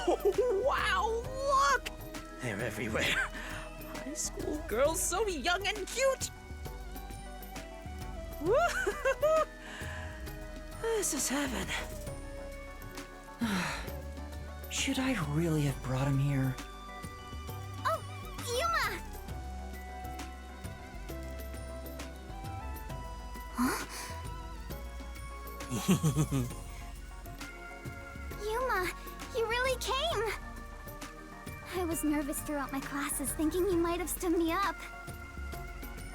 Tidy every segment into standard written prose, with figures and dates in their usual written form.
Wow, look! They're everywhere. High school girls so young and cute! Woo-hoo-hoo! This is heaven. Should I really have brought him here? Oh, Yuma! Huh? Yuma, you really came! I was nervous throughout my classes, thinking you might have stood me up.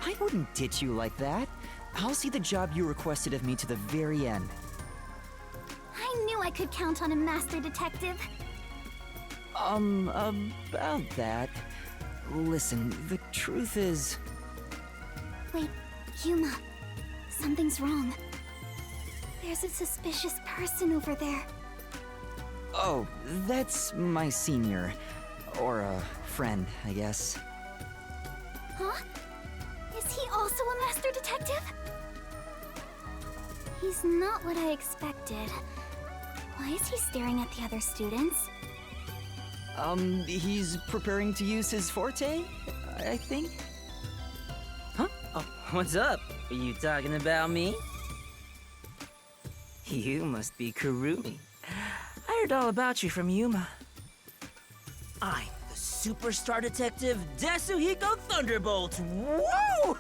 I wouldn't ditch you like that. I'll see the job you requested of me to the very end. I knew I could count on a master detective. About that. Listen, the truth is... Wait, Yuma. Something's wrong. There's a suspicious person over there. Oh, that's my senior. Or a friend, I guess. Huh? Is he also a master detective? He's not what I expected. Why is he staring at the other students? He's preparing to use his forte, I think? Huh? Oh, what's up? Are you talking about me? You must be Kurumi. I heard all about you from Yuma. I'm the superstar detective Tetsuhiko Thunderbolt. Whoa!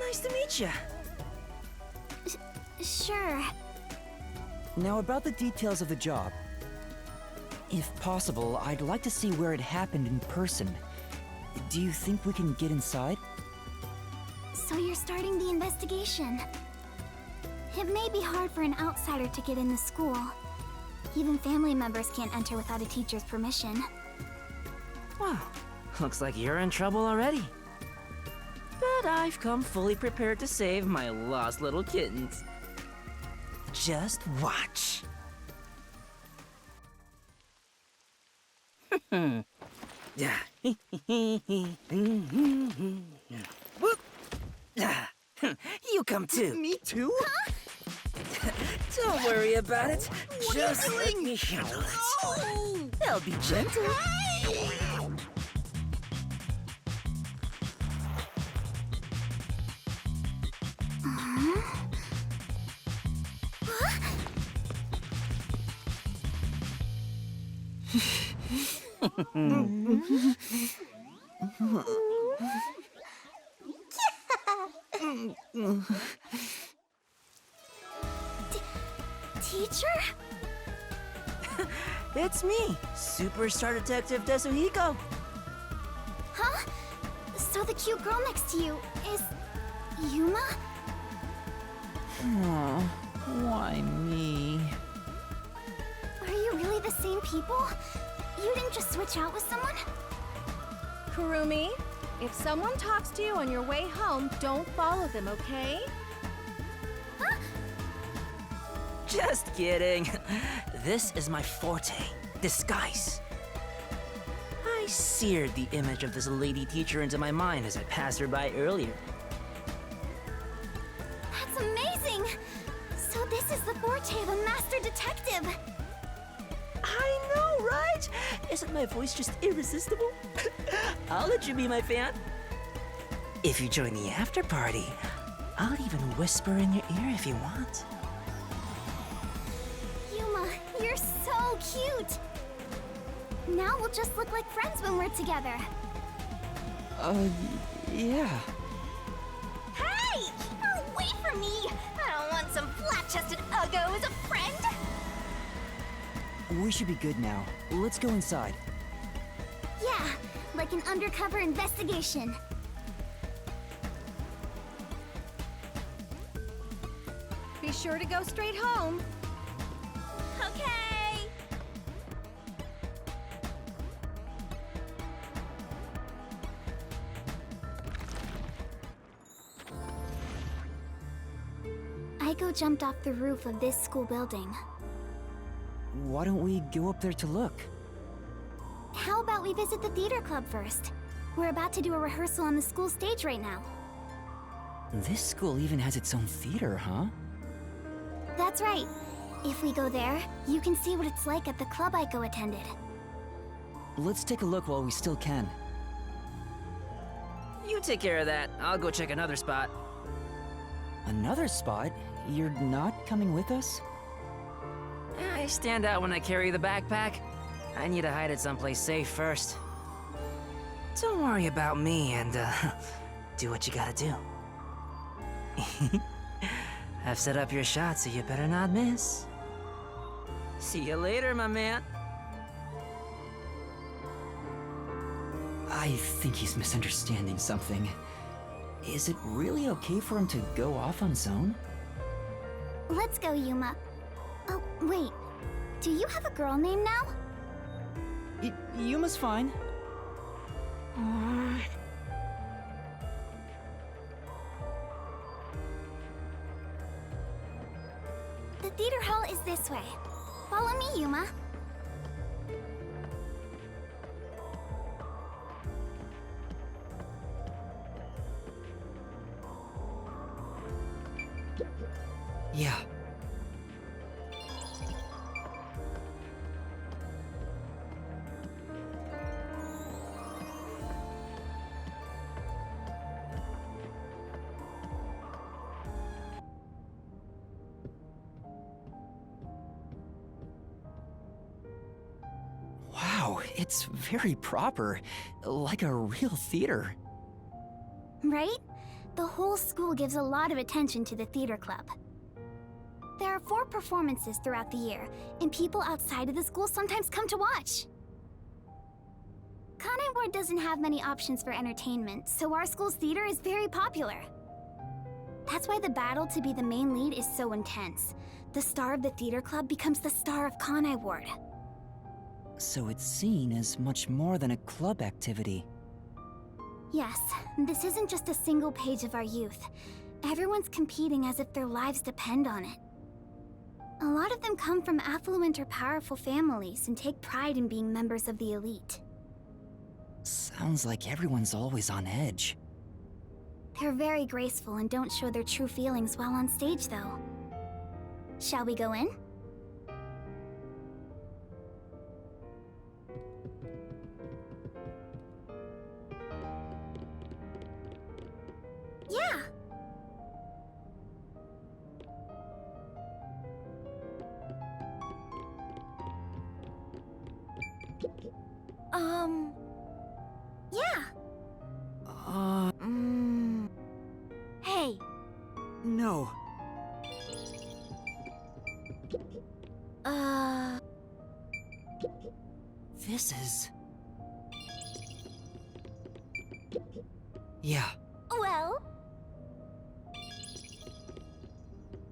Nice to meet you. Sure. Now about the details of the job. If possible, I'd like to see where it happened in person. Do you think we can get inside? So you're starting the investigation. It may be hard for an outsider to get in the school. Even family members can't enter without a teacher's permission. Wow, looks like you're in trouble already. But I've come fully prepared to save my lost little kittens. Just watch. Yeah. Whoop. You come too. Me too? Don't worry about it. Just let me handle it. Oh! I'll be gentle. Teacher? It's me, Superstar Detective Tetsuhiko. Huh? So the cute girl next to you is... Yuma? Aw, why me? Are you really the same people? You didn't just switch out with someone? Kurumi, if someone talks to you on your way home, don't follow them, okay? Huh? Just kidding. This is my forte, disguise. I seared the image of this lady teacher into my mind as I passed her by earlier. That's amazing! So this is the forte of a master detective! I know, right? Isn't my voice just irresistible? I'll let you be my fan. If you join the after party, I'll even whisper in your ear if you want. Yuma, you're so cute! Now we'll just look like friends when we're together. Yeah. Hey! Away from me! I don't want some flat-chested uggo as a friend! We should be good now. Let's go inside. Yeah, like an undercover investigation. Be sure to go straight home. Okay! Aiko jumped off the roof of this school building. Why don't we go up there to look? How about we visit the theater club first? We're about to do a rehearsal on the school stage right now. This school even has its own theater, huh? That's right. If we go there, you can see what it's like at the club Aiko attended. Let's take a look while we still can. You take care of that. I'll go check another spot. Another spot? You're not coming with us? I stand out when I carry the backpack. I need to hide it someplace safe first. Don't worry about me and, do what you gotta do. I've set up your shot, so you better not miss. See you later, my man. I think he's misunderstanding something. Is it really okay for him to go off on his own? Let's go, Yuma. Oh, wait. Do you have a girl name now? Yuma's fine. The theater hall is this way. Follow me, Yuma. Yeah. Wow, it's very proper, like a real theater. Right? The whole school gives a lot of attention to the theater club. There are 4 performances throughout the year, and people outside of the school sometimes come to watch. Kanai Ward doesn't have many options for entertainment, so our school's theater is very popular. That's why the battle to be the main lead is so intense. The star of the theater club becomes the star of Kanai Ward. So it's seen as much more than a club activity. Yes, this isn't just a single page of our youth. Everyone's competing as if their lives depend on it. A lot of them come from affluent or powerful families and take pride in being members of the elite. Sounds like everyone's always on edge. They're very graceful and don't show their true feelings while on stage, though. Shall we go in? Yeah! Yeah! Hey! No. This is... Yeah. Well?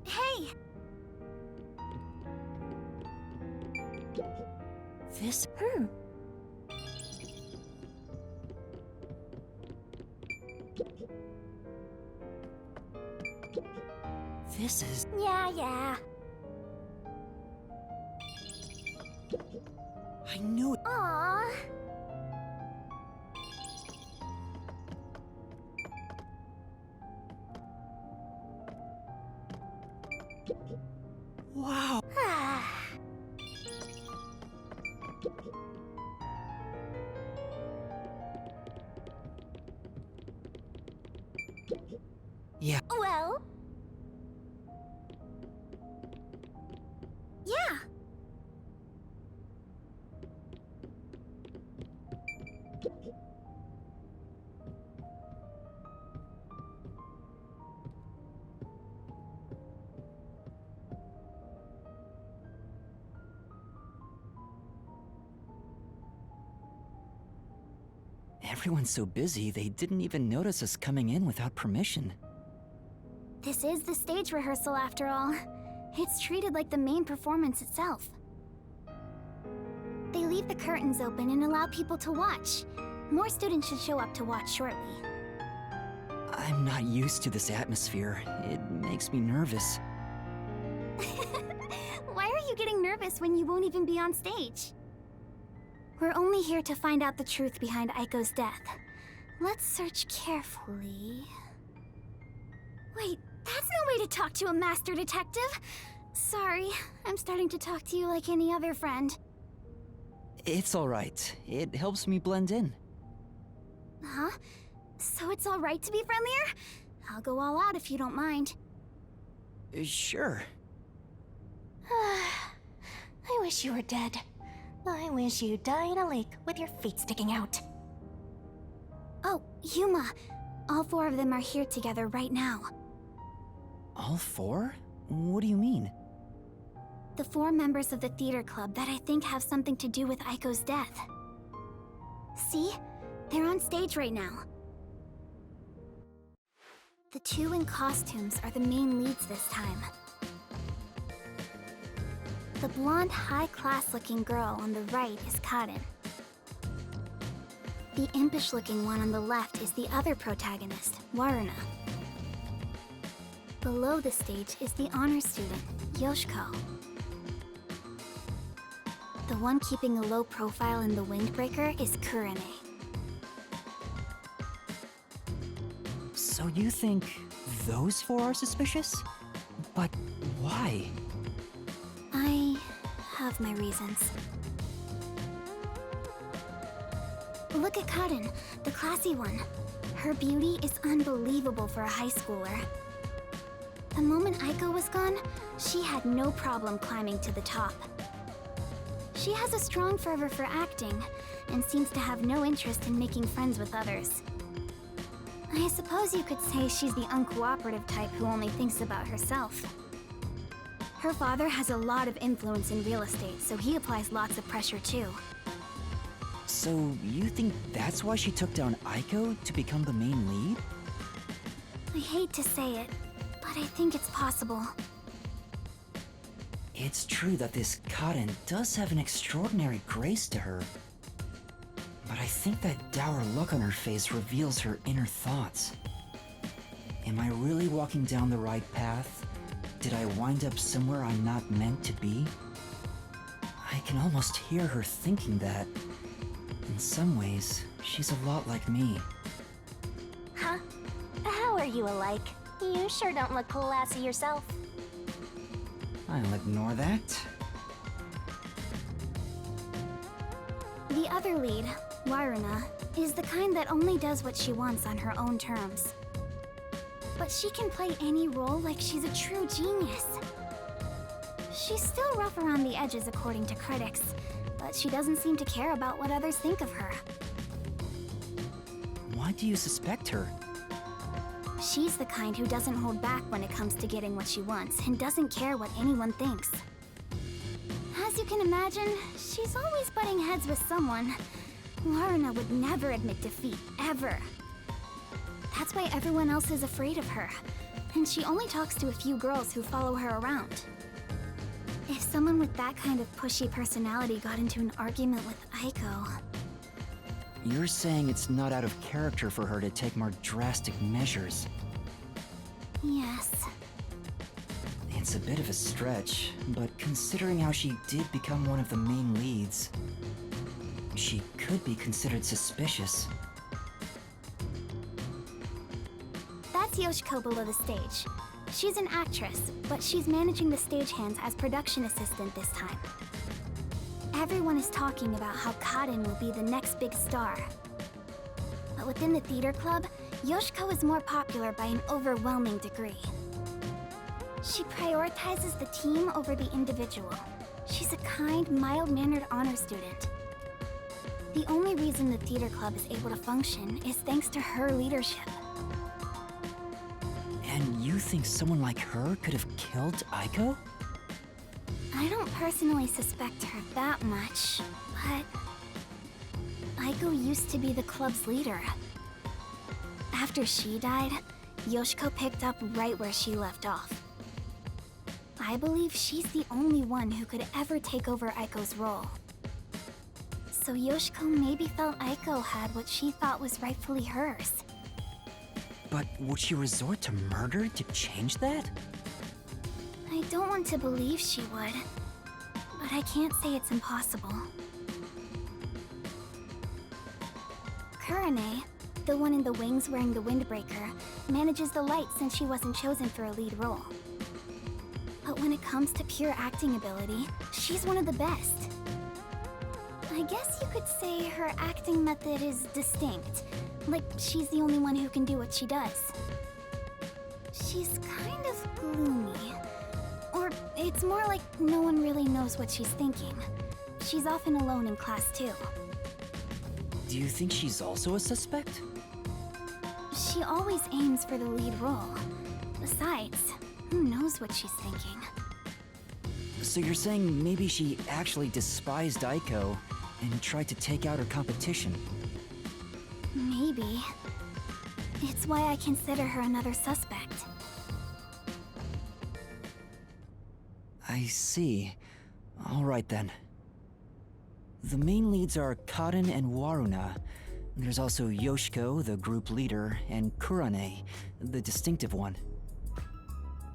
Hey! This... This is... Yeah. I knew it. Aww. Wow. Yeah. Well? Yeah. Everyone's so busy, they didn't even notice us coming in without permission. This is the stage rehearsal after all. It's treated like the main performance itself. They leave the curtains open and allow people to watch. More students should show up to watch shortly. I'm not used to this atmosphere. It makes me nervous. Why are you getting nervous when you won't even be on stage? We're only here to find out the truth behind Aiko's death. Let's search carefully. Wait, that's no way to talk to a master detective! Sorry, I'm starting to talk to you like any other friend. It's alright. It helps me blend in. Huh? So it's alright to be friendlier? I'll go all out if you don't mind. Sure. I wish you were dead. I wish you'd die in a lake with your feet sticking out. Oh, Yuma. All 4 of them are here together right now. All 4? What do you mean? The 4 members of the theater club that I think have something to do with Aiko's death. See? They're on stage right now. The 2 in costumes are the main leads this time. The blonde, high-class-looking girl on the right is Karin. The impish-looking one on the left is the other protagonist, Waruna. Below the stage is the honor student, Yoshiko. The one keeping a low profile in the windbreaker is Kurene. So you think those 4 are suspicious? But why? I have my reasons. Look at Karin, the classy one. Her beauty is unbelievable for a high schooler. The moment Aiko was gone, she had no problem climbing to the top. She has a strong fervor for acting, and seems to have no interest in making friends with others. I suppose you could say she's the uncooperative type who only thinks about herself. Her father has a lot of influence in real estate, so he applies lots of pressure too. So you think that's why she took down Aiko to become the main lead? I hate to say it, but I think it's possible. It's true that this Karin does have an extraordinary grace to her. But I think that dour look on her face reveals her inner thoughts. Am I really walking down the right path? Did I wind up somewhere I'm not meant to be? I can almost hear her thinking that. In some ways, she's a lot like me. Huh? How are you alike? You sure don't look classy yourself. I'll ignore that. The other lead, Waruna, is the kind that only does what she wants on her own terms. But she can play any role like she's a true genius. She's still rough around the edges according to critics, but she doesn't seem to care about what others think of her. Why do you suspect her? She's the kind who doesn't hold back when it comes to getting what she wants and doesn't care what anyone thinks. As you can imagine, she's always butting heads with someone. Waruna would never admit defeat, ever. That's why everyone else is afraid of her, and she only talks to a few girls who follow her around. If someone with that kind of pushy personality got into an argument with Aiko... You're saying it's not out of character for her to take more drastic measures. Yes. It's a bit of a stretch, but considering how she did become one of the main leads, she could be considered suspicious. That's Yoshiko below the stage. She's an actress, but she's managing the stagehands as production assistant this time. Everyone is talking about how Karin will be the next big star. But within the theater club, Yoshiko is more popular by an overwhelming degree. She prioritizes the team over the individual. She's a kind, mild-mannered honor student. The only reason the theater club is able to function is thanks to her leadership. And you think someone like her could have killed Aiko? I don't personally suspect her that much, but... Aiko used to be the club's leader. After she died, Yoshiko picked up right where she left off. I believe she's the only one who could ever take over Aiko's role. So Yoshiko maybe felt Aiko had what she thought was rightfully hers. But would she resort to murder to change that? I don't want to believe she would, but I can't say it's impossible. Kurene, the one in the wings wearing the windbreaker, manages the lights since she wasn't chosen for a lead role. But when it comes to pure acting ability, she's one of the best. I guess you could say her acting method is distinct. Like, she's the only one who can do what she does. She's kind of gloomy. Or it's more like no one really knows what she's thinking. She's often alone in class too. Do you think she's also a suspect? She always aims for the lead role. Besides, who knows what she's thinking? So you're saying maybe she actually despised Aiko and tried to take out her competition? Maybe. It's why I consider her another suspect. I see. All right then. The main leads are Kaden and Waruna. There's also Yoshiko, the group leader, and Kurane, the distinctive one.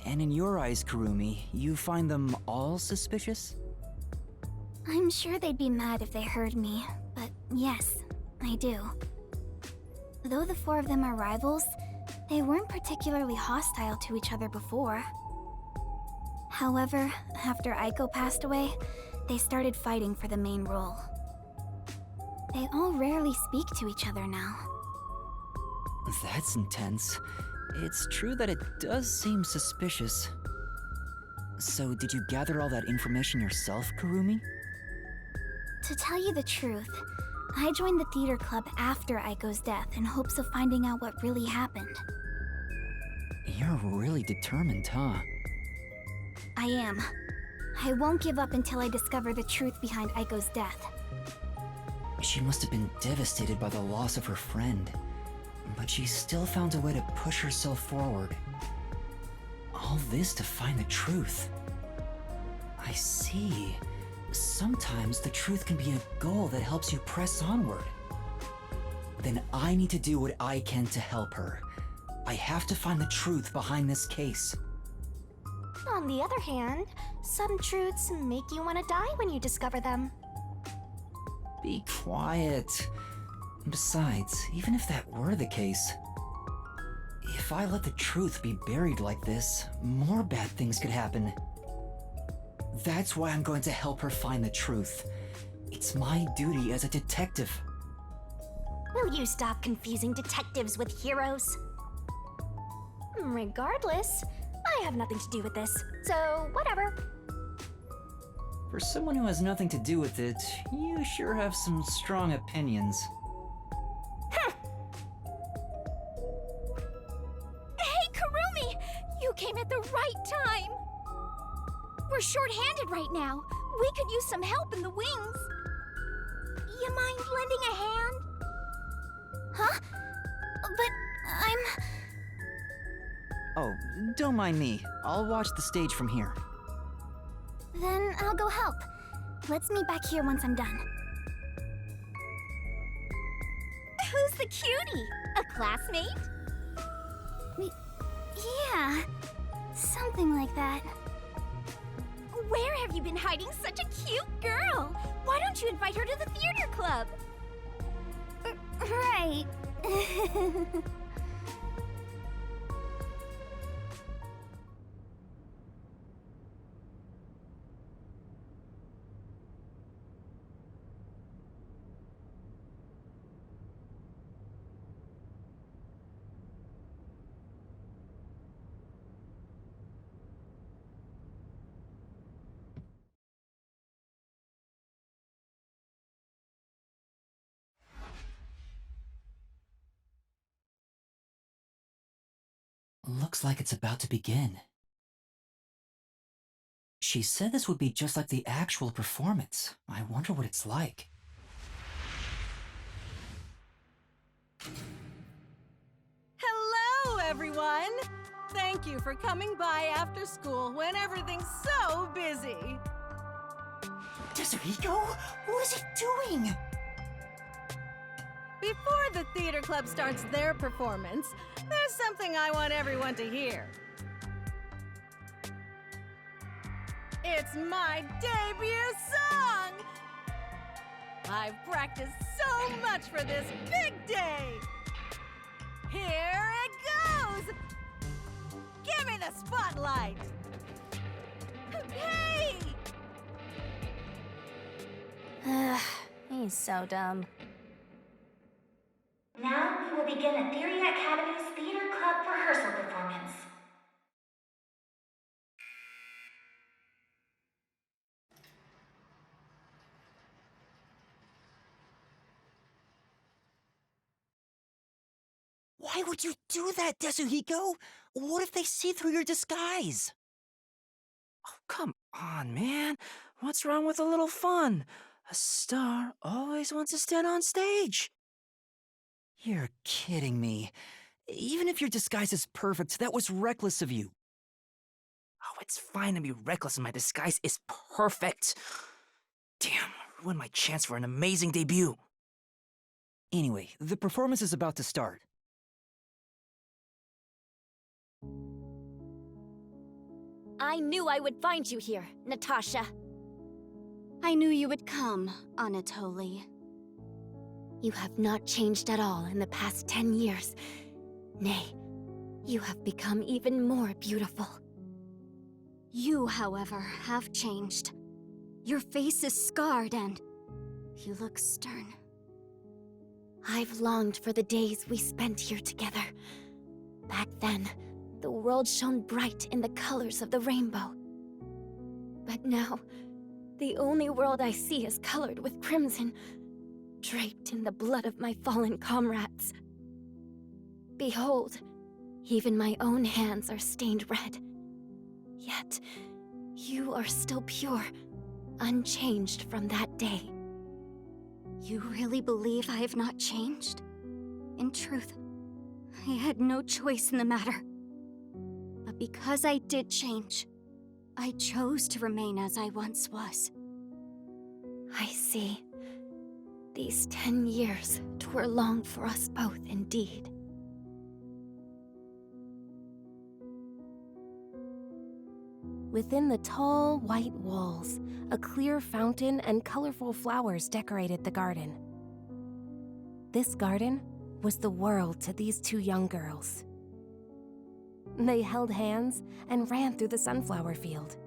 And in your eyes, Kurumi, you find them all suspicious? I'm sure they'd be mad if they heard me, but yes, I do. Though the four of them are rivals, they weren't particularly hostile to each other before. However, after Aiko passed away, they started fighting for the main role. They all rarely speak to each other now. That's intense. It's true that it does seem suspicious. So did you gather all that information yourself, Kurumi? To tell you the truth, I joined the theater club after Aiko's death in hopes of finding out what really happened. You're really determined, huh? I am. I won't give up until I discover the truth behind Aiko's death. She must have been devastated by the loss of her friend, but she still found a way to push herself forward. All this to find the truth. I see. Sometimes the truth can be a goal that helps you press onward. Then I need to do what I can to help her. I have to find the truth behind this case. On the other hand, some truths make you want to die when you discover them. Be quiet. Besides, even if that were the case, if I let the truth be buried like this, more bad things could happen. That's why I'm going to help her find the truth. It's my duty as a detective. Will you stop confusing detectives with heroes? Regardless, I have nothing to do with this, so whatever. For someone who has nothing to do with it, you sure have some strong opinions. Hey, Kurumi! You came at the right time! We're short-handed right now. We could use some help in the wings. You mind lending a hand? Huh? But I'm... Oh, don't mind me. I'll watch the stage from here. Then I'll go help. Let's meet back here once I'm done. Who's the cutie? A classmate? Yeah, something like that. Where have you been hiding such a cute girl? Why don't you invite her to the theater club? Right. Looks like it's about to begin. She said this would be just like the actual performance. I wonder what it's like. Hello, everyone! Thank you for coming by after school when everything's so busy. Desiriko? What is it doing? Before the theater club starts their performance, there's something I want everyone to hear. It's my debut song! I've practiced so much for this big day! Here it goes! Give me the spotlight! Hey! Ugh, he's so dumb. Now we will begin Etheria Academy's Theater Club rehearsal performance. Why would you do that, Tetsuhiko? What if they see through your disguise? Oh, come on, man. What's wrong with a little fun? A star always wants to stand on stage. You're kidding me. Even if your disguise is perfect, that was reckless of you. Oh, it's fine to be reckless and my disguise is perfect. Damn, ruined my chance for an amazing debut. Anyway, the performance is about to start. I knew I would find you here, Natasha. I knew you would come, Anatoly. You have not changed at all in the past 10 years. Nay, you have become even more beautiful. You, however, have changed. Your face is scarred and you look stern. I've longed for the days we spent here together. Back then, the world shone bright in the colors of the rainbow. But now, the only world I see is colored with crimson, draped in the blood of my fallen comrades. Behold, even my own hands are stained red. Yet, you are still pure, unchanged from that day. You really believe I have not changed? In truth, I had no choice in the matter. But because I did change, I chose to remain as I once was. I see. These 10 years were long for us both indeed. Within the tall, white walls, a clear fountain and colorful flowers decorated the garden. This garden was the world to these two young girls. They held hands and ran through the sunflower field.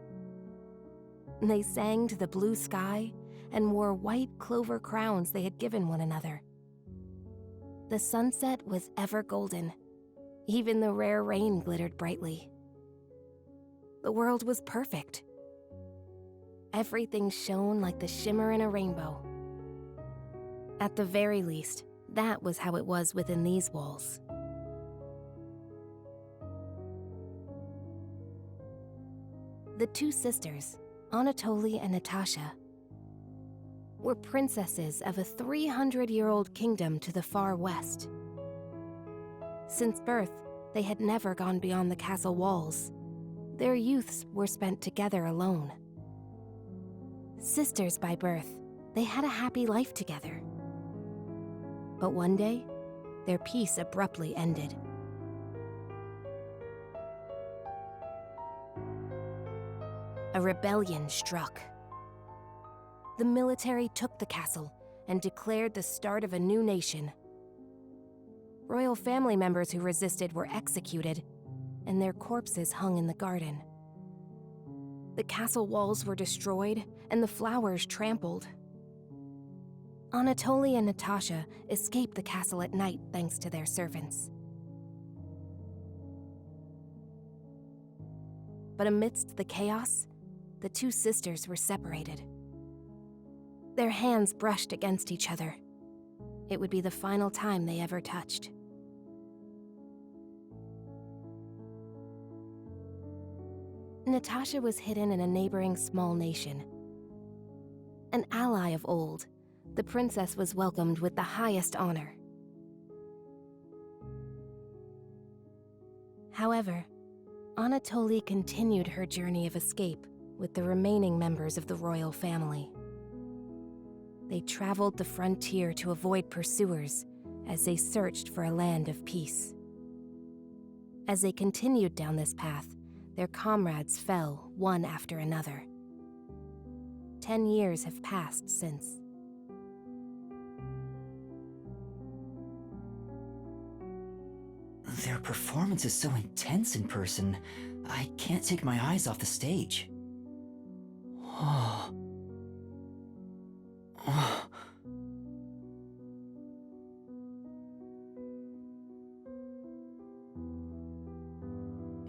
They sang to the blue sky and wore white clover crowns they had given one another. The sunset was ever golden. Even the rare rain glittered brightly. The world was perfect. Everything shone like the shimmer in a rainbow. At the very least, that was how it was within these walls. The two sisters, Anatoly and Natasha, were princesses of a 300-year-old kingdom to the far west. Since birth, they had never gone beyond the castle walls. Their youths were spent together alone. Sisters by birth, they had a happy life together. But one day, their peace abruptly ended. A rebellion struck. The military took the castle and declared the start of a new nation. Royal family members who resisted were executed, and their corpses hung in the garden. The castle walls were destroyed, and the flowers trampled. Anatoly and Natasha escaped the castle at night thanks to their servants. But amidst the chaos, the two sisters were separated. Their hands brushed against each other. It would be the final time they ever touched. Natasha was hidden in a neighboring small nation. An ally of old, the princess was welcomed with the highest honor. However, Anatoly continued her journey of escape with the remaining members of the royal family. They traveled the frontier to avoid pursuers as they searched for a land of peace. As they continued down this path, their comrades fell one after another. 10 years have passed since. Their performance is so intense in person, I can't take my eyes off the stage.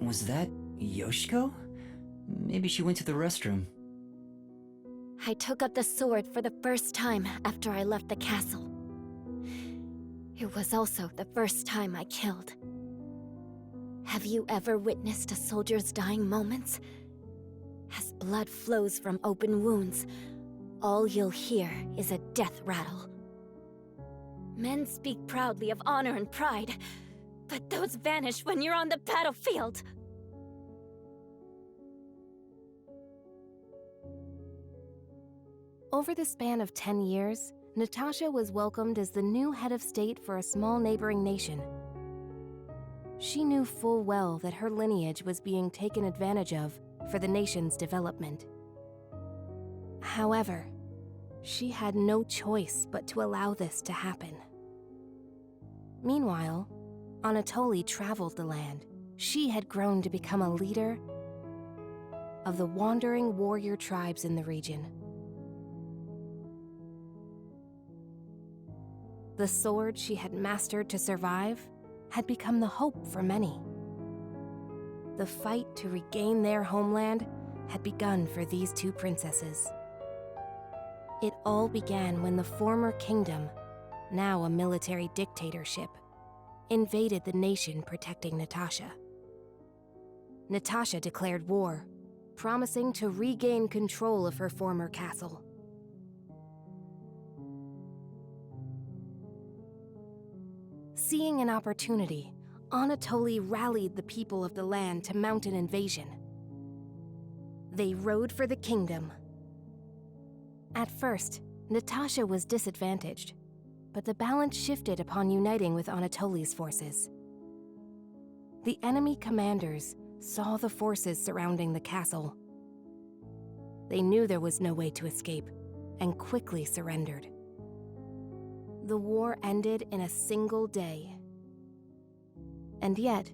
Was that Yoshiko? Maybe she went to the restroom. I took up the sword for the first time after I left the castle. It was also the first time I killed. Have you ever witnessed a soldier's dying moments? As blood flows from open wounds, all you'll hear is a death rattle. Men speak proudly of honor and pride, but those vanish when you're on the battlefield. Over the span of 10 years, Natasha was welcomed as the new head of state for a small neighboring nation. She knew full well that her lineage was being taken advantage of for the nation's development. However, she had no choice but to allow this to happen. Meanwhile, Anatoly traveled the land. She had grown to become a leader of the wandering warrior tribes in the region. The sword she had mastered to survive had become the hope for many. The fight to regain their homeland had begun for these two princesses. It all began when the former kingdom, now a military dictatorship, invaded the nation protecting Natasha. Natasha declared war, promising to regain control of her former castle. Seeing an opportunity, Anatoly rallied the people of the land to mount an invasion. They rode for the kingdom. At first, Natasha was disadvantaged, but the balance shifted upon uniting with Anatoly's forces. The enemy commanders saw the forces surrounding the castle. They knew there was no way to escape, and quickly surrendered. The war ended in a single day. And yet,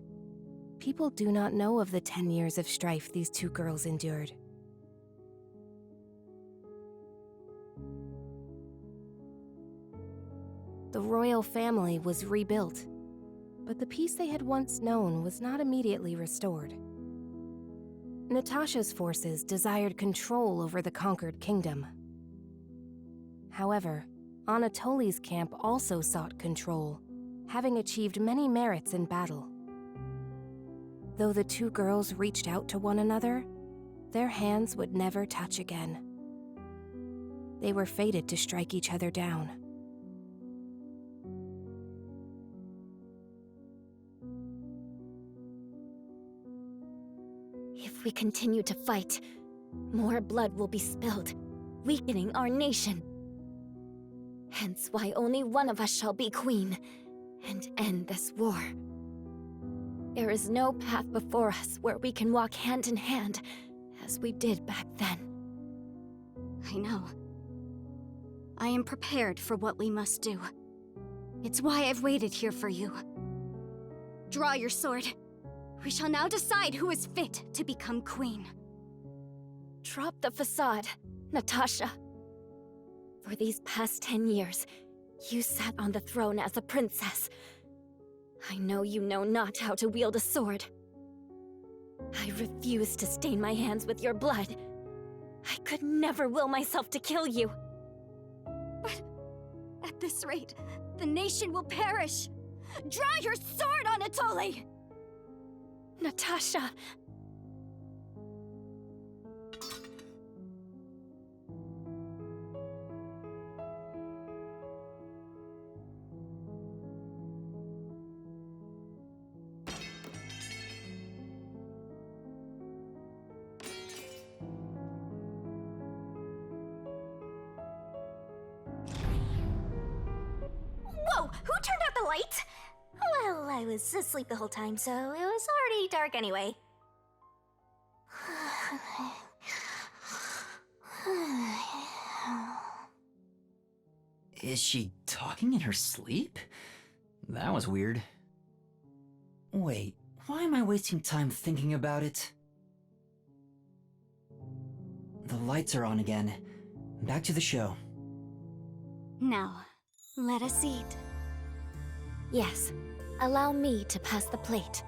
people do not know of the 10 years of strife these two girls endured. The royal family was rebuilt, but the peace they had once known was not immediately restored. Natasha's forces desired control over the conquered kingdom. However, Anatoly's camp also sought control, having achieved many merits in battle. Though the two girls reached out to one another, their hands would never touch again. They were fated to strike each other down. If we continue to fight, more blood will be spilled, weakening our nation. Hence why only one of us shall be queen and end this war. There is no path before us where we can walk hand in hand as we did back then. I know. I am prepared for what we must do. It's why I've waited here for you. Draw your sword. We shall now decide who is fit to become queen. Drop the facade, Natasha. For these past 10 years, you sat on the throne as a princess. I know you know not how to wield a sword. I refuse to stain my hands with your blood. I could never will myself to kill you. But at this rate, the nation will perish. Draw your sword, Anatoly! Natasha! Whoa! Who turned out the lights? Well, I was asleep the whole time, so it was already dark anyway. Is she talking in her sleep? That was weird. Wait, why am I wasting time thinking about it? The lights are on again. Back to the show. Now, let us eat. Yes, allow me to pass the plate.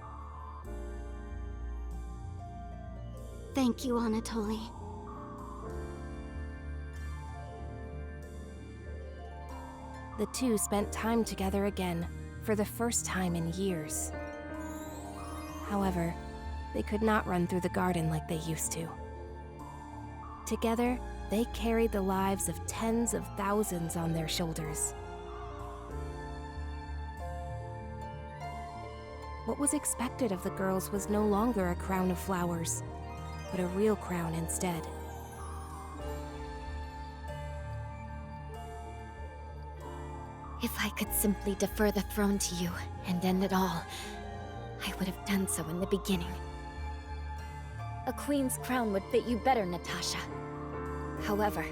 Thank you, Anatoly. The two spent time together again, for the first time in years. However, they could not run through the garden like they used to. Together, they carried the lives of tens of thousands on their shoulders. What was expected of the girls was no longer a crown of flowers, but a real crown instead. If I could simply defer the throne to you and end it all, I would have done so in the beginning. A queen's crown would fit you better, Natasha. However,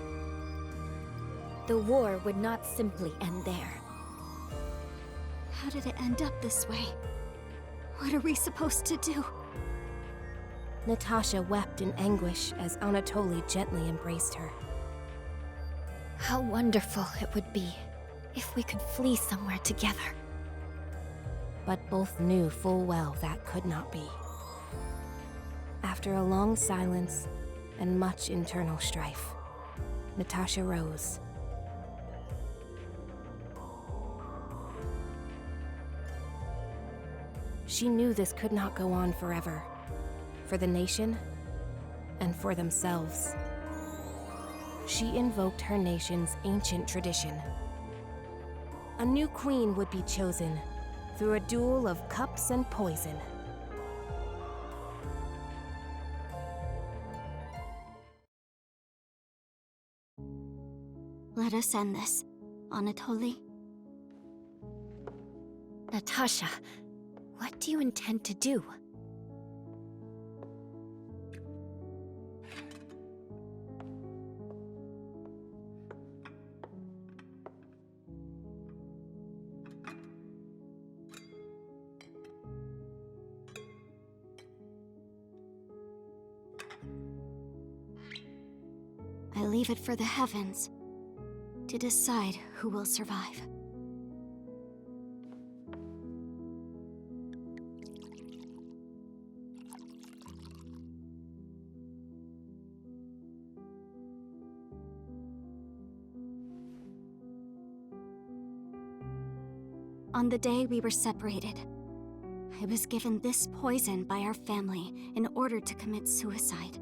the war would not simply end there. How did it end up this way? What are we supposed to do? Natasha wept in anguish as Anatoly gently embraced her. How wonderful it would be if we could flee somewhere together. But both knew full well that could not be. After a long silence and much internal strife, Natasha rose. She knew this could not go on forever, for the nation and for themselves. She invoked her nation's ancient tradition. A new queen would be chosen through a duel of cups and poison. Let us end this, Anatoly. Natasha, what do you intend to do? I leave it for the heavens to decide who will survive. On the day we were separated, I was given this poison by our family in order to commit suicide.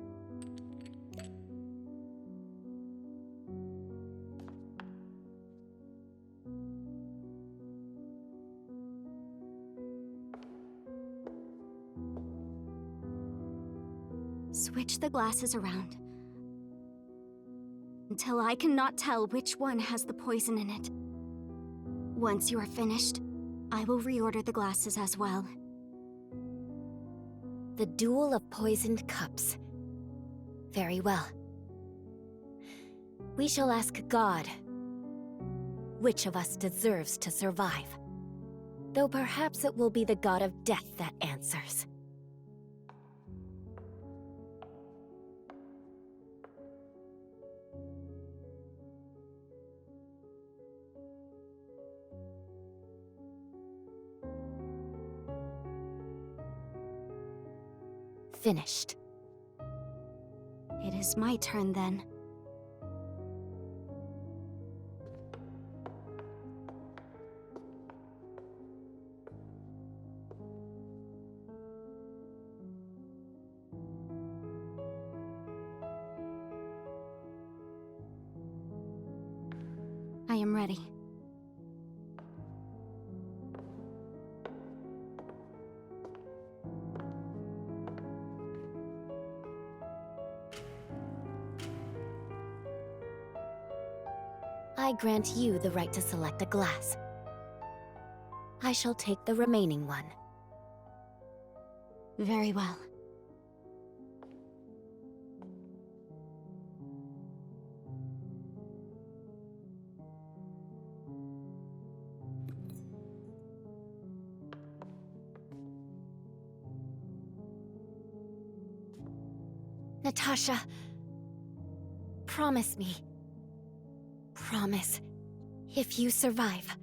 Switch the glasses around until I cannot tell which one has the poison in it. Once you are finished, I will reorder the glasses as well. The duel of poisoned cups. Very well. We shall ask God which of us deserves to survive. Though perhaps it will be the god of death that answers. Finished. It is my turn then. I am ready. I grant you the right to select a glass. I shall take the remaining one. Very well. Natasha, promise me. Promise, if you survive,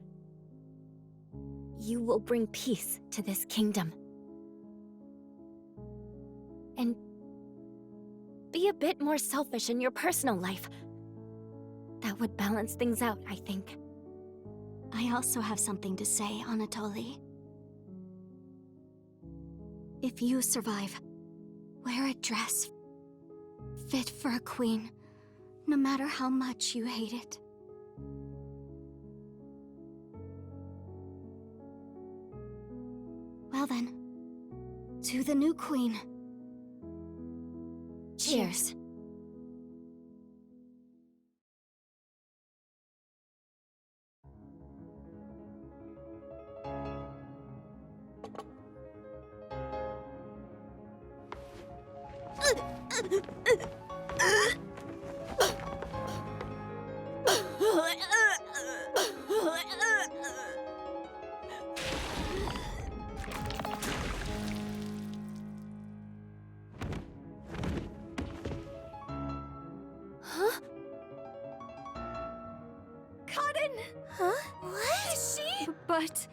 you will bring peace to this kingdom. And Be a bit more selfish in your personal life. That would balance things out, I think. I also have something to say, Anatoly. If you survive, wear a dress fit for a queen, no matter how much you hate it. Well then, to the new queen. Cheers. But...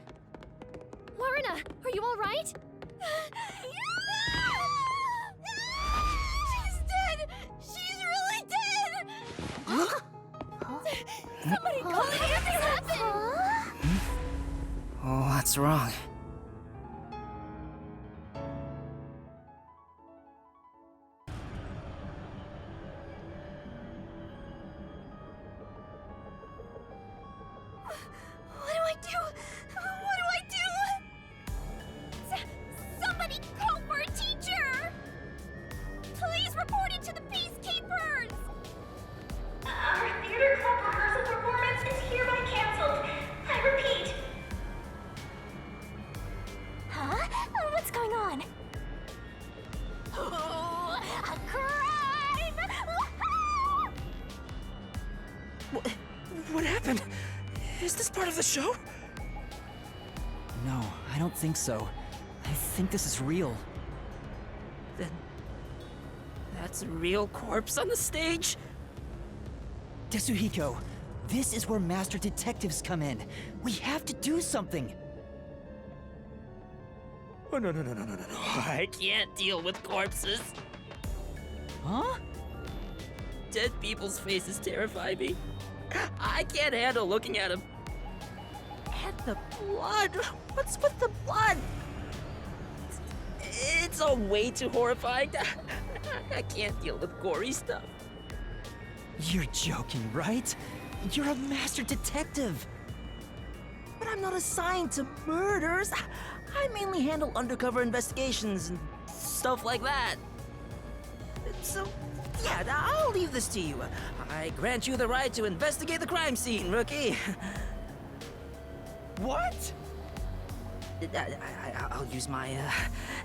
Lorna, are you alright? She's dead! She's really dead! Somebody call an ambulance! What's wrong? Somebody call for a teacher! Please report it to the peacekeepers! Our theater club rehearsal performance is hereby canceled. I repeat. Huh? What's going on? Oh, a crime! What happened? Is this part of the show? No, I don't think so. I think this is real. Then... that's a real corpse on the stage? Tetsuhiko, this is where master detectives come in. We have to do something. Oh, no. I can't deal with corpses. Huh? Dead people's faces terrify me. I can't handle looking at them. And the blood. What's with the blood? It's all way too horrifying. I can't deal with gory stuff. You're joking, right? You're a master detective. But I'm not assigned to murders. I mainly handle undercover investigations and stuff like that. So, yeah, I'll leave this to you. I grant you the right to investigate the crime scene, rookie. What? I'll use my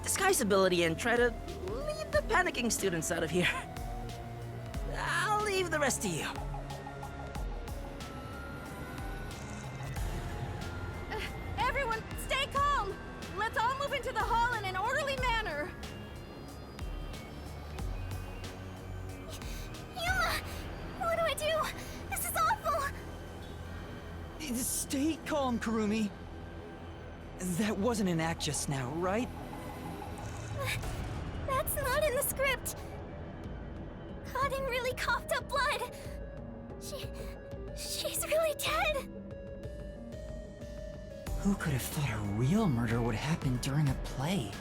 disguise ability and try to lead the panicking students out of here. I'll leave the rest to you. Everyone, stay calm! Let's all move into the hall in an orderly manner! Yuma! What do I do? This is awful! Stay calm, Kurumi. That wasn't an act just now, right? That's not in the script. Cotton really coughed up blood. She's really dead. Who could have thought a real murder would happen during a play?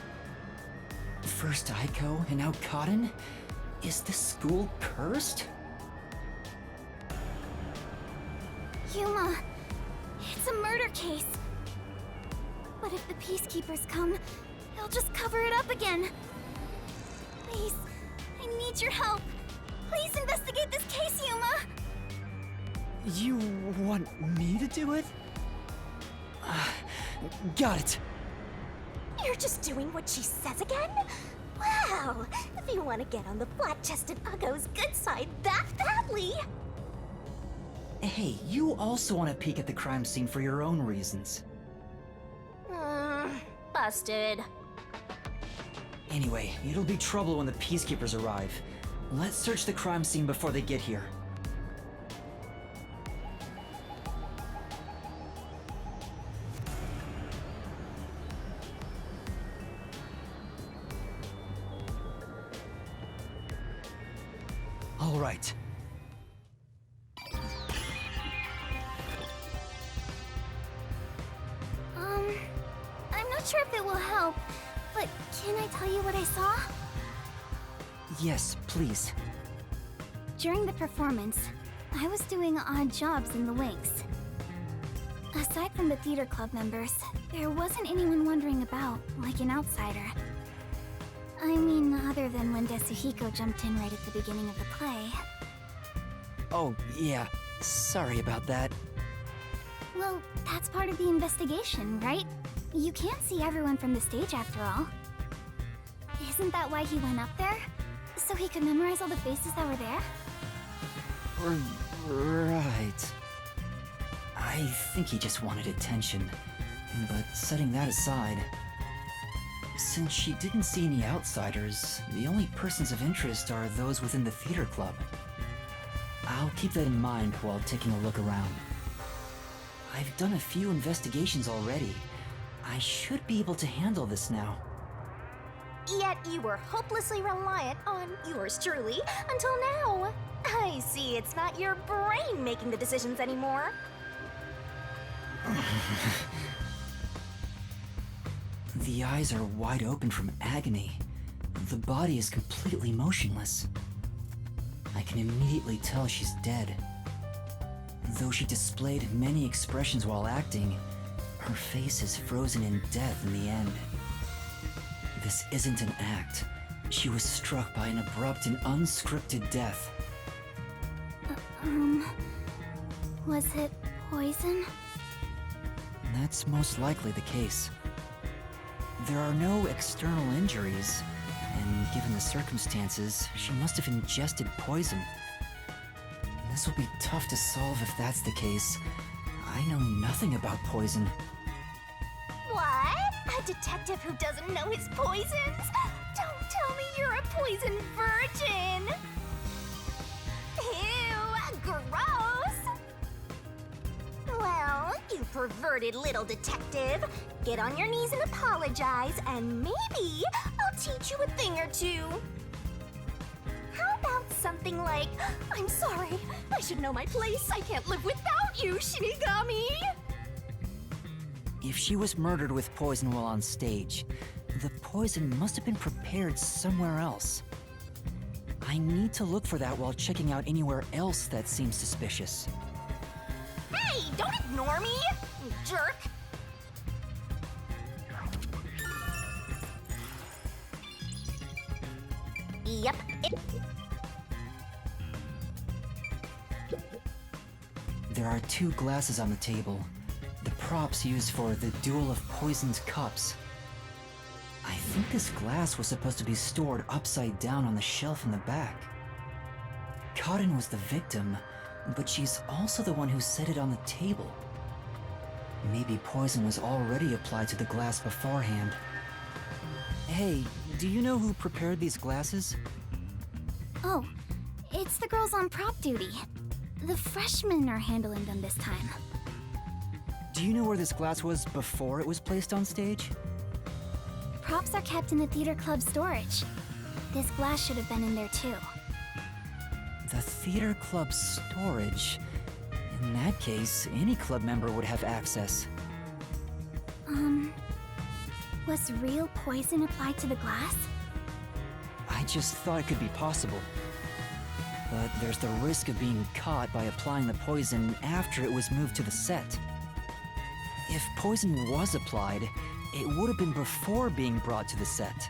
First Aiko and now Cotton? Is the school cursed? Yuma, it's a murder case. But if the peacekeepers come, they'll just cover it up again. Please, I need your help. Please investigate this case, Yuma. You want me to do it? Got it. You're just doing what she says again? Wow! If you want to get on the flat-chested Uggo's good side that badly! Hey, you also want to peek at the crime scene for your own reasons. Busted. Anyway, it'll be trouble when the peacekeepers arrive. Let's search the crime scene before they get here. right. I'm not sure if it will help, but can I tell you what I saw? Yes, please. During the performance, I was doing odd jobs in the wings. Aside from the theater club members, there wasn't anyone wandering about, like an outsider. I mean, other than when Desuhiko jumped in right at the beginning of the play. Oh, yeah. Sorry about that. Well, that's part of the investigation, right? You can't see everyone from the stage after all. Isn't that why he went up there? So he could memorize all the faces that were there? Right. I think he just wanted attention. But setting that aside, since she didn't see any outsiders, the only persons of interest are those within the theater club. I'll keep that in mind while taking a look around. I've done a few investigations already. I should be able to handle this now. Yet you were hopelessly reliant on yours truly until now. I see it's not your brain making the decisions anymore. The eyes are wide open from agony. The body is completely motionless. I can immediately tell she's dead. Though she displayed many expressions while acting, her face is frozen in death in the end. This isn't an act. She was struck by an abrupt and unscripted death. Was it poison? That's most likely the case. There are no external injuries, and given the circumstances, she must have ingested poison. This will be tough to solve if that's the case. I know nothing about poison. What? A detective who doesn't know his poisons? Don't tell me you're a poison virgin! Ew, gross! Well, you perverted little detective. Get on your knees and apologize, and maybe I'll teach you a thing or two. How about something like, I'm sorry, I should know my place. I can't live without you, Shinigami! If she was murdered with poison while on stage, the poison must have been prepared somewhere else. I need to look for that while checking out anywhere else that seems suspicious. Hey, don't ignore me, you jerk! Yep, There are 2 glasses on the table, the props used for the duel of poisoned cups. I think this glass was supposed to be stored upside down on the shelf in the back. Cotton was the victim, but she's also the one who set it on the table. Maybe poison was already applied to the glass beforehand. Hey, do you know who prepared these glasses? Oh, it's the girls on prop duty. The freshmen are handling them this time. Do you know where this glass was before it was placed on stage? Props are kept in the theater club storage. This glass should have been in there too. The theater club storage? In that case, any club member would have access. Was real poison applied to the glass? I just thought it could be possible. But there's the risk of being caught by applying the poison after it was moved to the set. If poison was applied, it would have been before being brought to the set.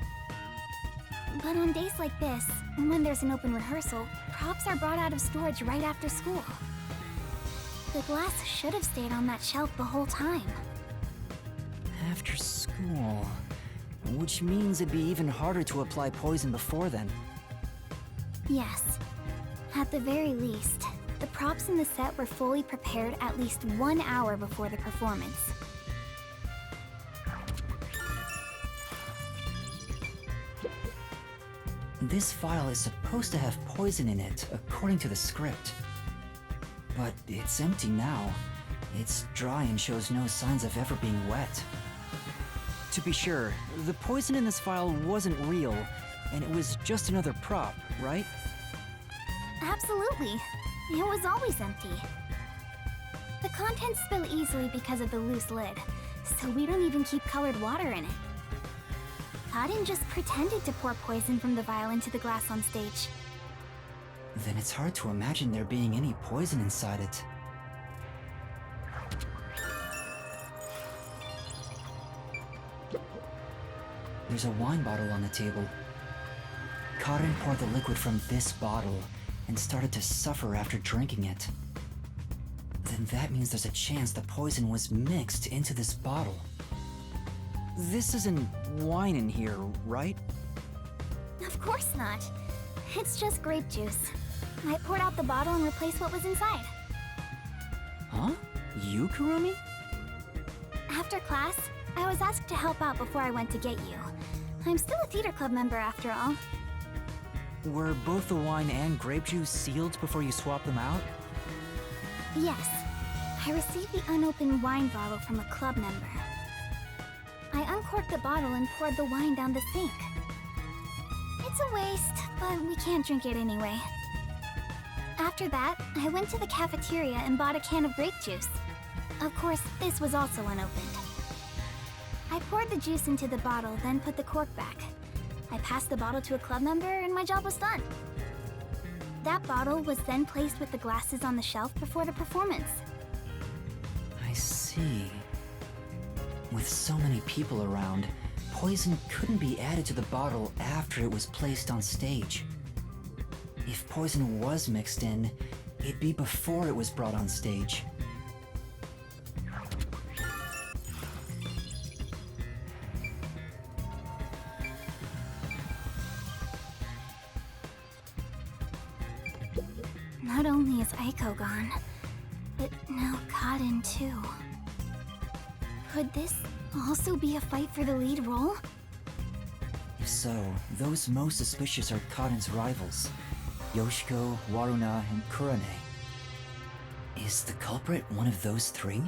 But on days like this, when there's an open rehearsal, props are brought out of storage right after school. The glass should have stayed on that shelf the whole time. After school, which means it'd be even harder to apply poison before then. Yes. At the very least, the props in the set were fully prepared at least 1 hour before the performance. This file is supposed to have poison in it, according to the script. But it's empty now. It's dry and shows no signs of ever being wet. To be sure, the poison in this file wasn't real, and it was just another prop, right? Absolutely. It was always empty. The contents spill easily because of the loose lid, so we don't even keep colored water in it. Kaden just pretended to pour poison from the vial into the glass on stage. Then it's hard to imagine there being any poison inside it. There's a wine bottle on the table. Karin poured the liquid from this bottle and started to suffer after drinking it. Then that means there's a chance the poison was mixed into this bottle. This isn't wine in here, right? Of course not. It's just grape juice. I poured out the bottle and replaced what was inside. Huh? You, Kurumi? After class, I was asked to help out before I went to get you. I'm still a theater club member after all. Were both the wine and grape juice sealed before you swapped them out? Yes. I received the unopened wine bottle from a club member. I uncorked the bottle and poured the wine down the sink. It's a waste, but we can't drink it anyway. After that, I went to the cafeteria and bought a can of grape juice. Of course, this was also unopened. I poured the juice into the bottle, then put the cork back. I passed the bottle to a club member and my job was done. That bottle was then placed with the glasses on the shelf before the performance. I see. With so many people around, poison couldn't be added to the bottle after it was placed on stage. If poison was mixed in, it'd be before it was brought on stage. Not only is Aiko gone, but now Kaden too. Could this also be a fight for the lead role? If so, those most suspicious are Kaden's rivals, Yoshiko, Waruna, and Kurane. Is the culprit one of those three?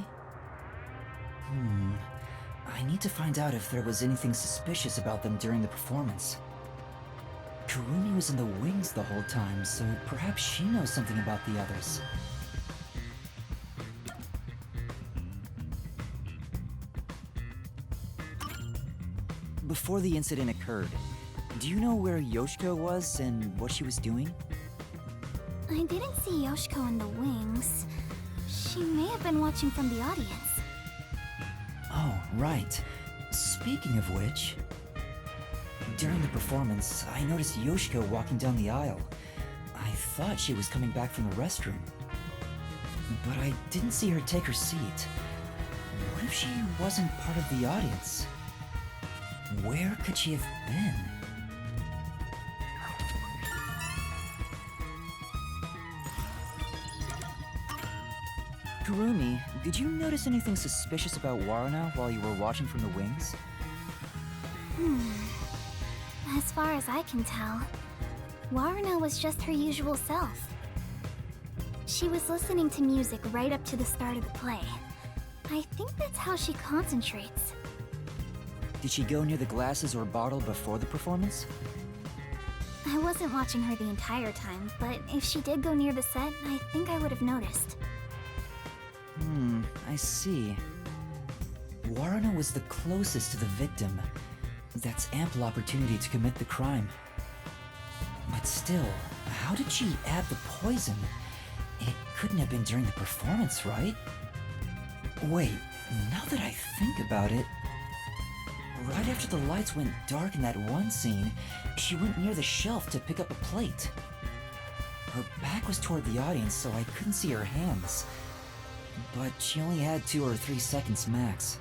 I need to find out if there was anything suspicious about them during the performance. Kurumi was in the wings the whole time, so perhaps she knows something about the others. Before the incident occurred, do you know where Yoshiko was and what she was doing? I didn't see Yoshiko in the wings. She may have been watching from the audience. Oh, right. Speaking of which, during the performance, I noticed Yoshiko walking down the aisle. I thought she was coming back from the restroom. But I didn't see her take her seat. What if she wasn't part of the audience? Where could she have been? Kurumi, did you notice anything suspicious about Waruna while you were watching from the wings? As far as I can tell, Waruna was just her usual self. She was listening to music right up to the start of the play. I think that's how she concentrates. Did she go near the glasses or bottle before the performance? I wasn't watching her the entire time, but if she did go near the set, I think I would have noticed. I see. Waruna was the closest to the victim. That's ample opportunity to commit the crime. But still, how did she add the poison? It couldn't have been during the performance, right? Wait, now that I think about it, right after the lights went dark in that one scene, she went near the shelf to pick up a plate. Her back was toward the audience, so I couldn't see her hands. But she only had 2 or 3 seconds max.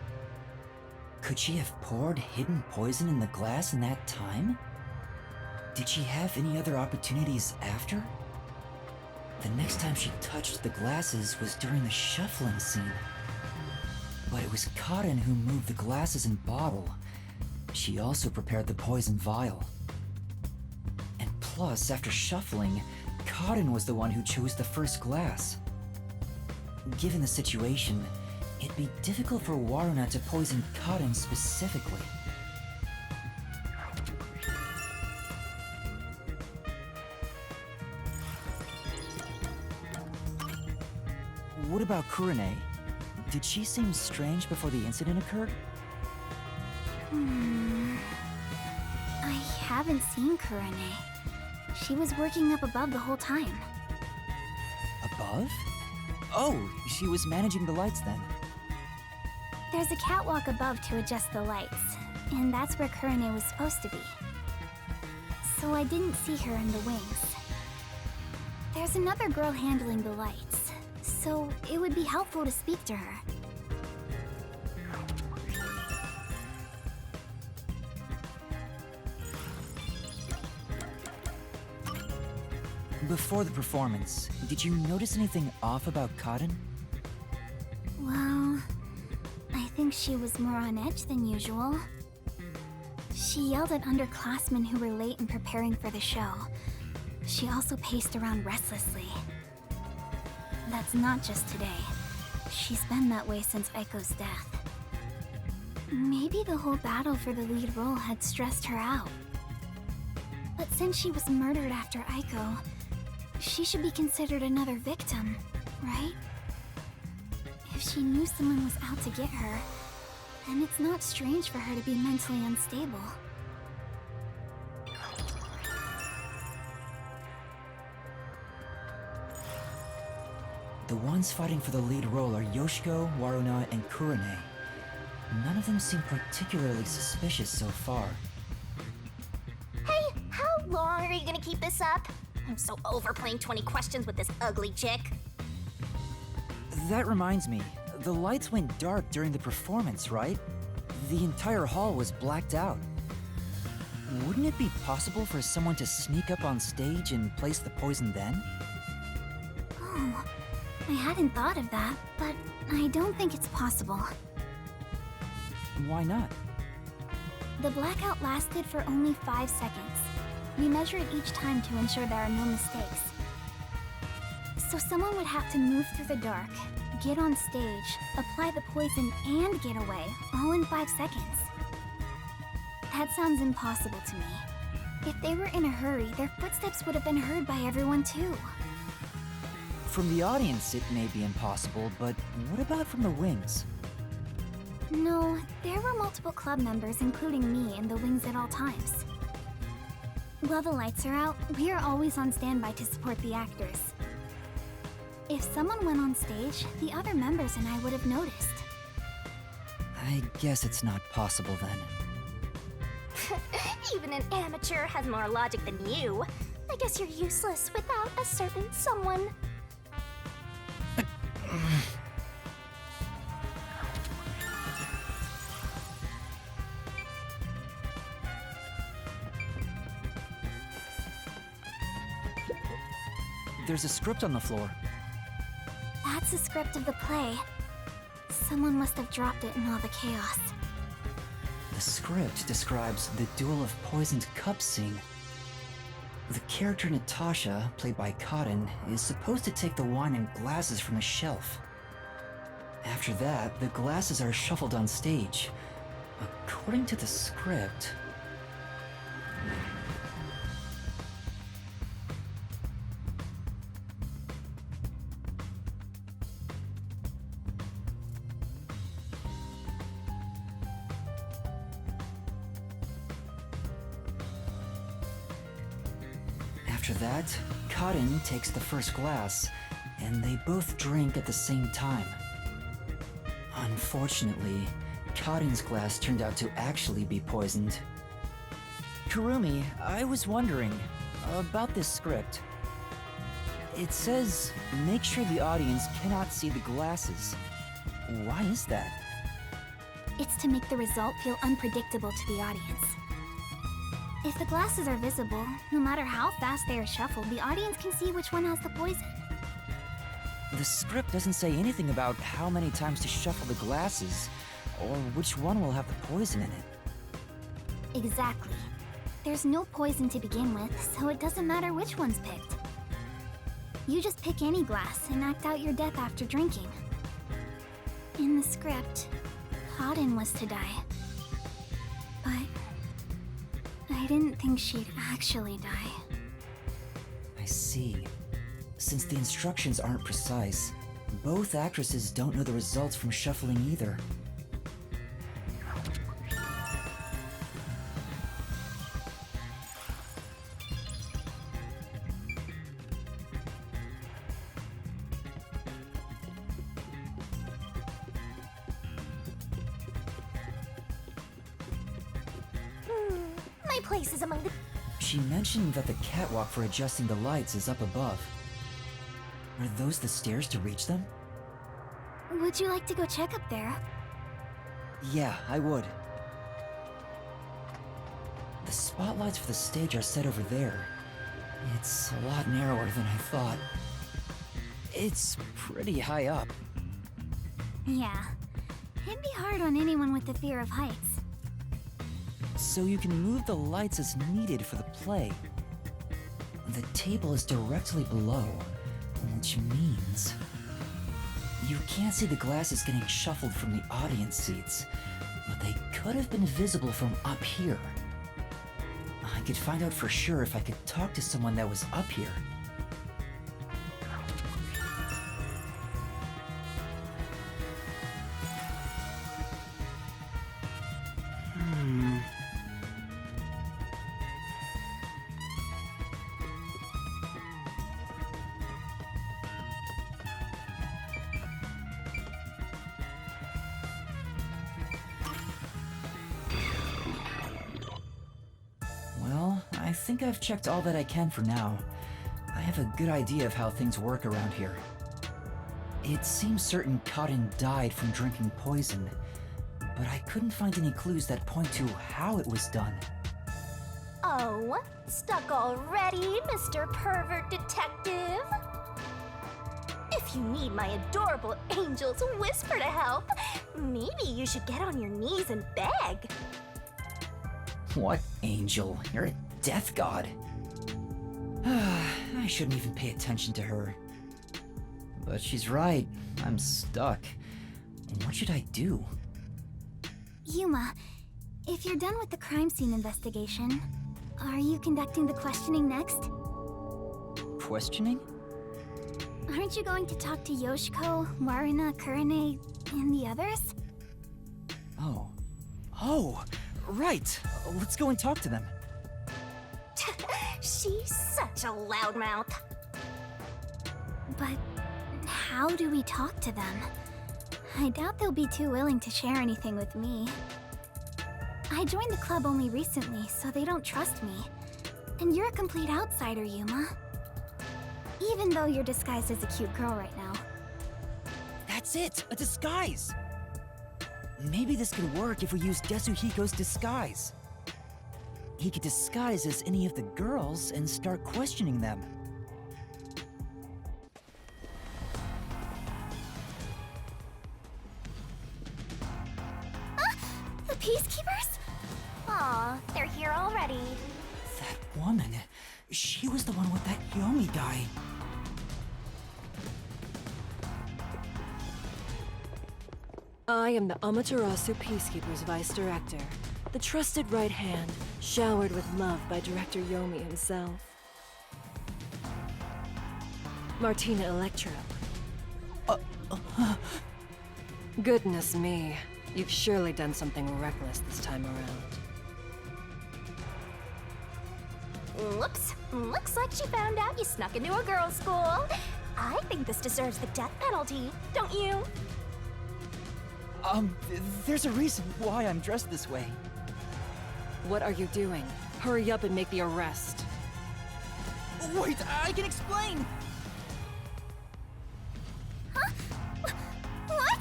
Could she have poured hidden poison in the glass in that time? Did she have any other opportunities after? The next time she touched the glasses was during the shuffling scene. But it was Kaden who moved the glasses and bottle. She also prepared the poison vial. And plus, after shuffling, Kaden was the one who chose the first glass. Given the situation, it'd be difficult for Waruna to poison Kaden specifically. what about Kurane? Did she seem strange before the incident occurred? I haven't seen Kurane. She was working up above the whole time. Above? Oh, she was managing the lights then. There's a catwalk above to adjust the lights, and that's where Kurane was supposed to be. So I didn't see her in the wings. There's another girl handling the lights, so it would be helpful to speak to her. Before the performance, did you notice anything off about Cotton? Well, I think she was more on edge than usual. She yelled at underclassmen who were late in preparing for the show. She also paced around restlessly. That's not just today. She's been that way since Aiko's death. Maybe the whole battle for the lead role had stressed her out. But since she was murdered after Aiko, she should be considered another victim, right? If she knew someone was out to get her, then it's not strange for her to be mentally unstable. The ones fighting for the lead role are Yoshiko, Waruna, and Kurane. None of them seem particularly suspicious so far. Hey, how long are you gonna keep this up? I'm so over playing 20 questions with this ugly chick. That reminds me, the lights went dark during the performance, right? The entire hall was blacked out. Wouldn't it be possible for someone to sneak up on stage and place the poison then? Oh, I hadn't thought of that, but I don't think it's possible. Why not? The blackout lasted for only 5 seconds. We measure it each time to ensure there are no mistakes. So someone would have to move through the dark, get on stage, apply the poison, and get away, all in 5 seconds. That sounds impossible to me. If they were in a hurry, their footsteps would have been heard by everyone too. From the audience, it may be impossible, but what about from the wings? No, there were multiple club members, including me, in the wings at all times. While the lights are out, we are always on standby to support the actors. If someone went on stage, the other members and I would have noticed. I guess it's not possible then. Even an amateur has more logic than you. I guess you're useless without a certain someone. There's a script on the floor. That's the script of the play. Someone must have dropped it in all the chaos. The script describes the duel of poisoned cups scene. The character Natasha, played by Cotton, is supposed to take the wine and glasses from a shelf. After that, the glasses are shuffled on stage. According to the script... After that, Cotton takes the first glass, and they both drink at the same time. Unfortunately, Cotton's glass turned out to actually be poisoned. Kurumi, I was wondering about this script. It says, make sure the audience cannot see the glasses. Why is that? It's to make the result feel unpredictable to the audience. If the glasses are visible, no matter how fast they are shuffled, the audience can see which one has the poison. The script doesn't say anything about how many times to shuffle the glasses, or which one will have the poison in it. Exactly. There's no poison to begin with, so it doesn't matter which one's picked. You just pick any glass and act out your death after drinking. In the script, Cotton was to die. But I didn't think she'd actually die. I see. Since the instructions aren't precise, Both actresses don't know the results from shuffling either. My place is among the... She mentioned that the catwalk for adjusting the lights is up above. Are those the stairs to reach them? Would you like to go check up there? Yeah, I would. The spotlights for the stage are set over there. It's a lot narrower than I thought. It's pretty high up. Yeah. It'd be hard on anyone with the fear of heights. So you can move the lights as needed for the play. The table is directly below, which means... You can't see the glasses getting shuffled from the audience seats, but they could have been visible from up here. I could find out for sure if I could talk to someone that was up here. I think I've checked all that I can for now. I have a good idea of how things work around here. It seems certain Cotton died from drinking poison, but I couldn't find any clues that point to how it was done. Oh, stuck already, Mr. Pervert Detective? If you need my adorable angel's whisper to help, maybe you should get on your knees and beg. What angel? You're a death god. I shouldn't even pay attention to her. But she's right. I'm stuck. What should I do? Yuma, if you're done with the crime scene investigation, are you conducting the questioning next? Questioning? Aren't you going to talk to Yoshiko, Waruna, Kurane, and the others? Oh, right! Let's go and talk to them. She's such a loudmouth. But how do we talk to them? I doubt they'll be too willing to share anything with me. I joined the club only recently, so they don't trust me. And you're a complete outsider, Yuma. Even though you're disguised as a cute girl right now. That's it! A disguise! Maybe this could work if we use Desuhiko's disguise. He could disguise as any of the girls and start questioning them. The Peacekeepers? Aw, they're here already. That woman, she was the one with that Yomi guy. I am the Amaterasu Peacekeeper's Vice Director, the trusted right hand, showered with love by Director Yomi himself. Martina Electro. Goodness me, you've surely done something reckless this time around. Whoops, looks like she found out you snuck into a girls' school. I think this deserves the death penalty, don't you? There's a reason why I'm dressed this way. What are you doing? Hurry up and make the arrest. Wait, I can explain! Huh? What?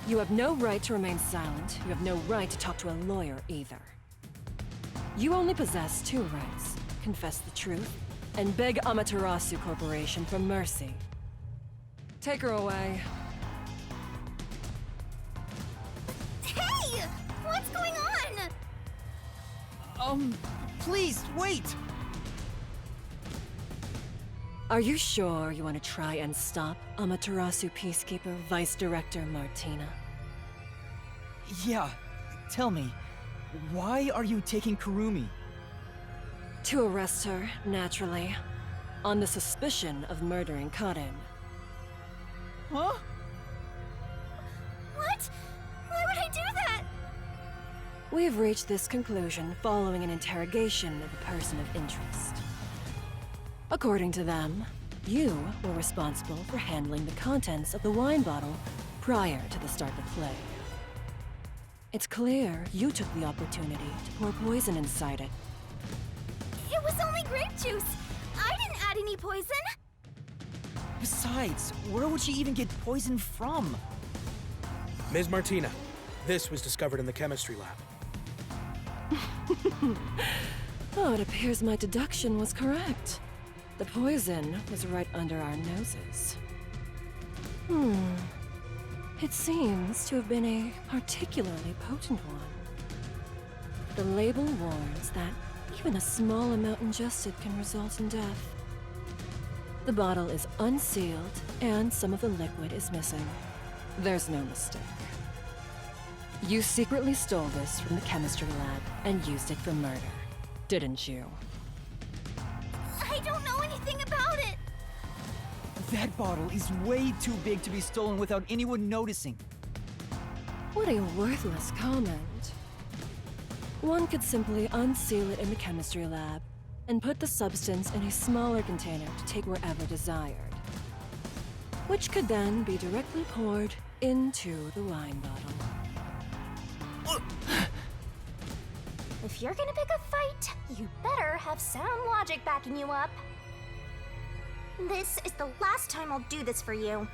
You have no right to remain silent. You have no right to talk to a lawyer either. You only possess two rights. Confess the truth, and beg Amaterasu Corporation for mercy. Take her away. Hey! What's going on? Please, wait! Are you sure you want to try and stop Amaterasu Peacekeeper Vice Director Martina? Yeah, tell me, why are you taking Kurumi? To arrest her, naturally. On the suspicion of murdering Karin. Huh? What? Why would I do that? We've reached this conclusion following an interrogation of a person of interest. According to them, you were responsible for handling the contents of the wine bottle prior to the start of the play. It's clear you took the opportunity to pour poison inside it. It was only grape juice. I didn't add any poison. Besides, where would she even get poison from? Ms. Martina, this was discovered in the chemistry lab. Oh, it appears my deduction was correct. The poison was right under our noses. It seems to have been a particularly potent one. The label warns that even a small amount ingested can result in death. The bottle is unsealed, and some of the liquid is missing. There's no mistake. You secretly stole this from the chemistry lab and used it for murder, didn't you? I don't know anything about it. That bottle is way too big to be stolen without anyone noticing. What a worthless comment. One could simply unseal it in the chemistry lab and put the substance in a smaller container to take wherever desired, which could then be directly poured into the wine bottle. If you're gonna pick a fight, you better have sound logic backing you up. This is the last time I'll do this for you.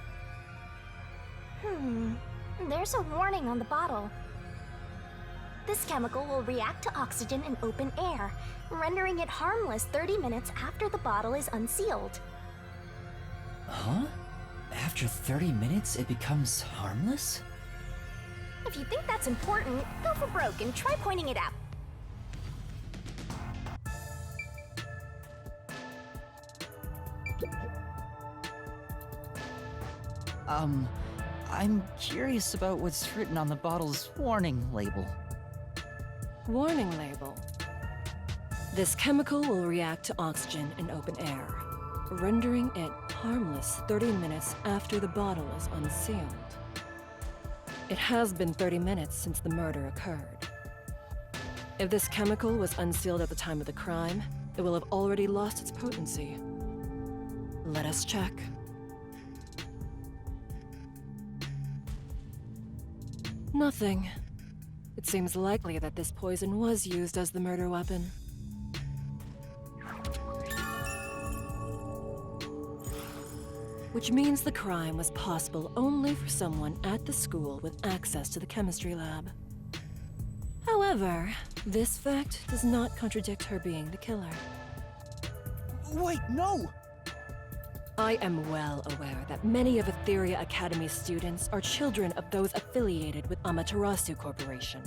There's a warning on the bottle. This chemical will react to oxygen in open air, rendering it harmless 30 minutes after the bottle is unsealed. Huh? After 30 minutes, it becomes harmless? If you think that's important, go for broke and try pointing it out. I'm curious about what's written on the bottle's warning label. Warning label. This chemical will react to oxygen in open air, rendering it harmless 30 minutes after the bottle is unsealed. It has been 30 minutes since the murder occurred. If this chemical was unsealed at the time of the crime, it will have already lost its potency. Let us check. Nothing. It seems likely that this poison was used as the murder weapon. Which means the crime was possible only for someone at the school with access to the chemistry lab. However, this fact does not contradict her being the killer. Wait, no! I am well aware that many of Etheria Academy students are children of those affiliated with Amaterasu Corporation.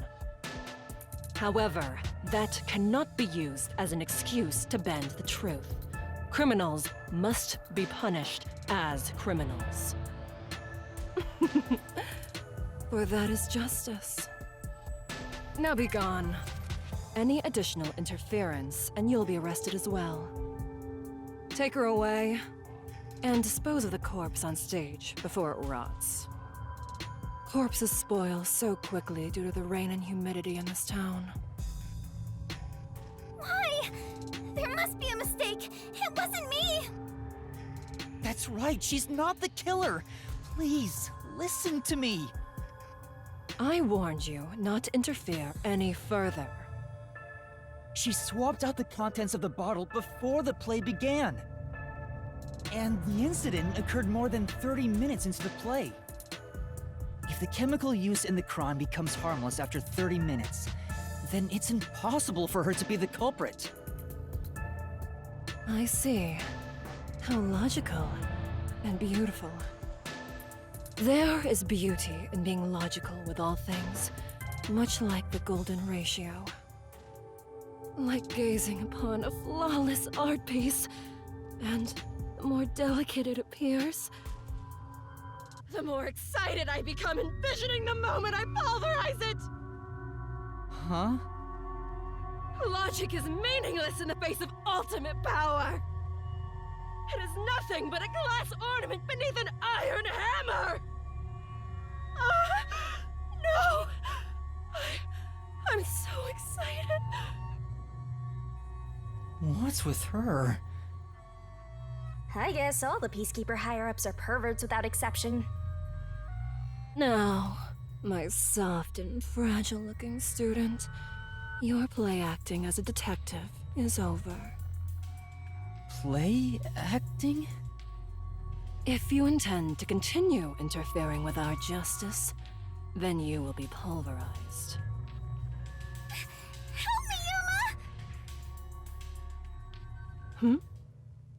However, that cannot be used as an excuse to bend the truth. Criminals must be punished as criminals. For that is justice. Now be gone. Any additional interference, and you'll be arrested as well. Take her away, and dispose of the corpse on stage before it rots. Corpses spoil so quickly due to the rain and humidity in this town. Why? There must be a mistake. It wasn't me. That's right, she's not the killer! Please, listen to me! I warned you not to interfere any further. She swapped out the contents of the bottle before the play began. And the incident occurred more than 30 minutes into the play. If the chemical used in the crime becomes harmless after 30 minutes, then it's impossible for her to be the culprit. I see. How logical and beautiful. There is beauty in being logical with all things, much like the golden ratio. Like gazing upon a flawless art piece, and the more delicate it appears, the more excited I become envisioning the moment I pulverize it! Huh? Logic is meaningless in the face of ultimate power! It is nothing but a glass ornament beneath an iron hammer! What's with her? I guess all the Peacekeeper higher-ups are perverts without exception. Now, my soft and fragile-looking student, your play acting as a detective is over. Play acting? If you intend to continue interfering with our justice, then you will be pulverized. Help me, Yuma!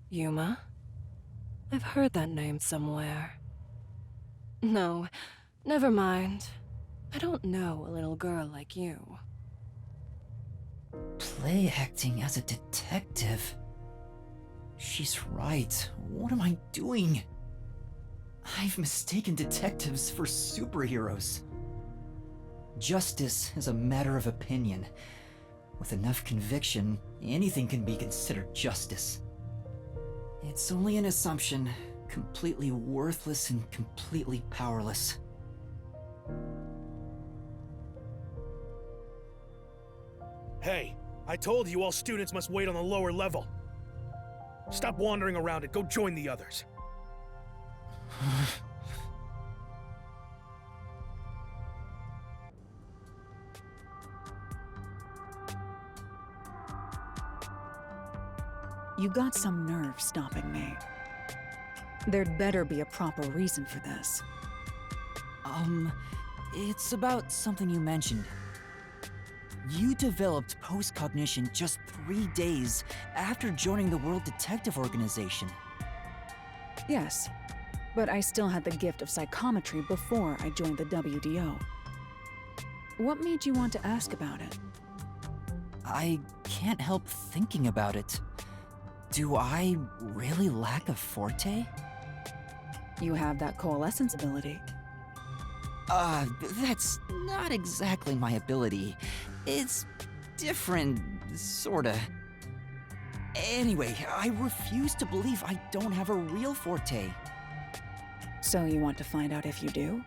Yuma? I've heard that name somewhere. No, never mind. I don't know a little girl like you. Play acting as a detective? She's right. What am I doing? I've mistaken detectives for superheroes. Justice is a matter of opinion. With enough conviction, anything can be considered justice. It's only an assumption, completely worthless and completely powerless. Hey, I told you all students must wait on the lower level. Stop wandering around and go join the others. You got some nerve stopping me. There'd better be a proper reason for this. It's about something you mentioned. You developed post-cognition just 3 days after joining the World Detective Organization. Yes, but I still had the gift of psychometry before I joined the WDO. What made you want to ask about it? I can't help thinking about it. Do I really lack a forte? You have that coalescence ability. That's not exactly my ability. It's different, sorta. Anyway, I refuse to believe I don't have a real forte. So you want to find out if you do?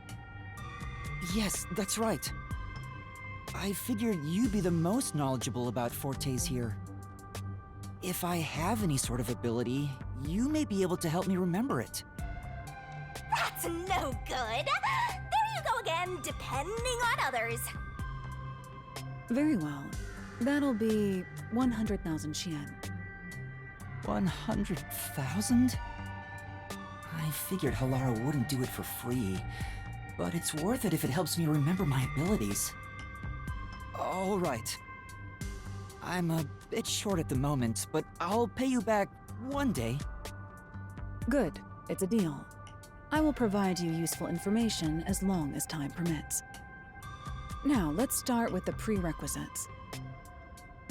Yes, that's right. I figured you'd be the most knowledgeable about fortes here. If I have any sort of ability, you may be able to help me remember it. That's no good! There you go again, depending on others. Very well. That'll be 100,000 Yen. 100,000? I figured Halara wouldn't do it for free, but it's worth it if it helps me remember my abilities. All right. I'm a bit short at the moment, but I'll pay you back one day. Good. It's a deal. I will provide you useful information as long as time permits. Now, let's start with the prerequisites.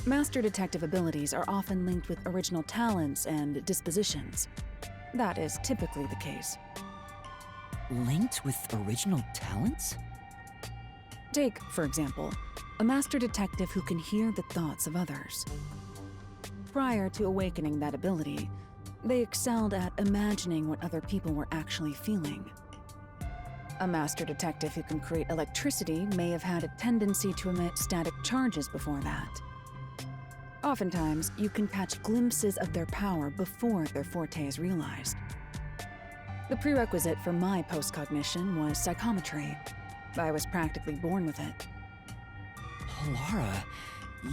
Master detective abilities are often linked with original talents and dispositions. That is typically the case. Linked with original talents? Take, for example, a master detective who can hear the thoughts of others. Prior to awakening that ability, they excelled at imagining what other people were actually feeling. A master detective who can create electricity may have had a tendency to emit static charges before that. Oftentimes, you can catch glimpses of their power before their forte is realized. The prerequisite for my post-cognition was psychometry. I was practically born with it. Halara,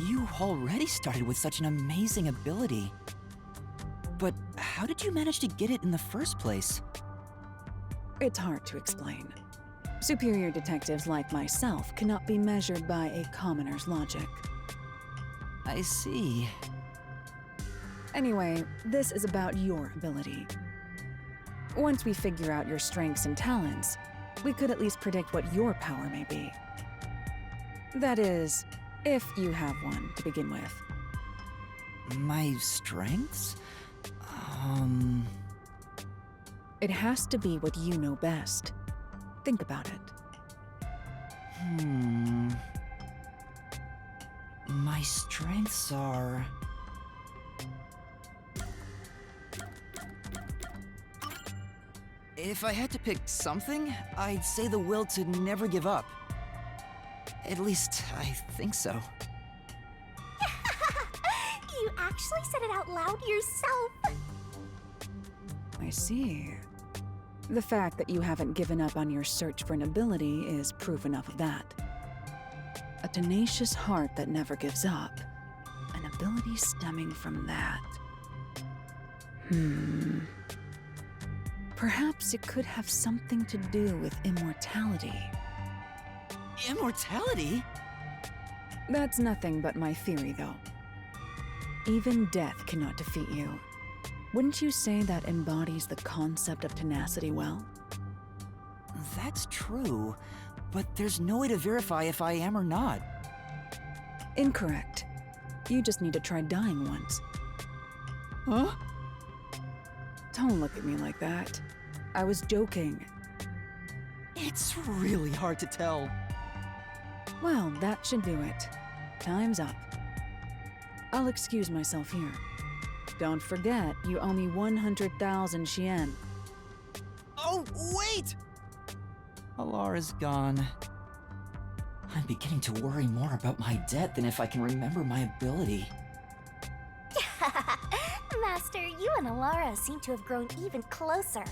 you already started with such an amazing ability. But how did you manage to get it in the first place? It's hard to explain. Superior detectives like myself cannot be measured by a commoner's logic. I see. Anyway, this is about your ability. Once we figure out your strengths and talents, we could at least predict what your power may be. That is, if you have one to begin with. My strengths? It has to be what you know best. Think about it. My strengths are... If I had to pick something, I'd say the will to never give up. At least, I think so. You actually said it out loud yourself. I see. The fact that you haven't given up on your search for an ability is proof enough of that. A tenacious heart that never gives up. An ability stemming from that. Perhaps it could have something to do with immortality. Immortality? That's nothing but my theory, though. Even death cannot defeat you. Wouldn't you say that embodies the concept of tenacity well? That's true, but there's no way to verify if I am or not. Incorrect. You just need to try dying once. Huh? Don't look at me like that. I was joking. It's really hard to tell. Well, that should do it. Time's up. I'll excuse myself here. Don't forget, you owe me 100,000 Shien. Oh, wait! Alara's gone. I'm beginning to worry more about my debt than if I can remember my ability. Master, you and Alara seem to have grown even closer.